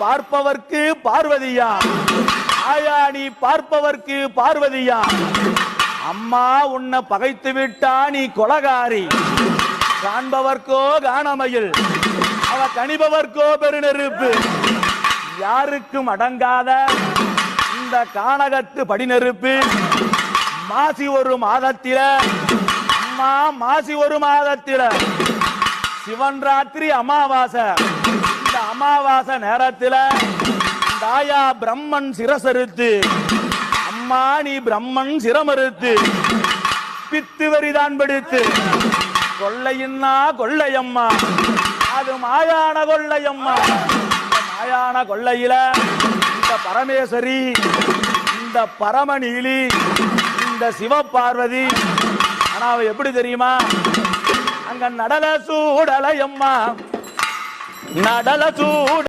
பார்ப்பவர்க்கு பார்வதியா ஆயா நீ பார்ப்பவர்க்கு பார்வதியா அம்மா உன்னை பகைத்து விட்டா நீ கொலகாரி காண்பவர்க்கோ காணமையில் அவ கணிபவர்க்கோ பெருநெருப்பு யாருக்கும் அடங்காத இந்த கானகத்து படிநெருப்பு மாசி ஒரு மாதத்தில அம்மா மாசி ஒரு மாதத்தில சிவன் ராத்திரி அமாவாசை இந்த அமாவாசை நேரத்தில் தாயா பிரம்மன் சிரசறுத்து அம்மா நீ பிரம்மன் சிரமறுத்து பித்து வரிதான் பிடித்து கொள்ளையின்னா கொள்ளையம்மா அது மாயான கொள்ளையம்மா மாயான கொள்ளையில இந்த பரமேஸ்வரி இந்த பரமநீலி இந்த சிவபார்வதி ஆனா அவ எப்படி தெரியுமா அங்க நடல சூடலையம்மா நடல சூட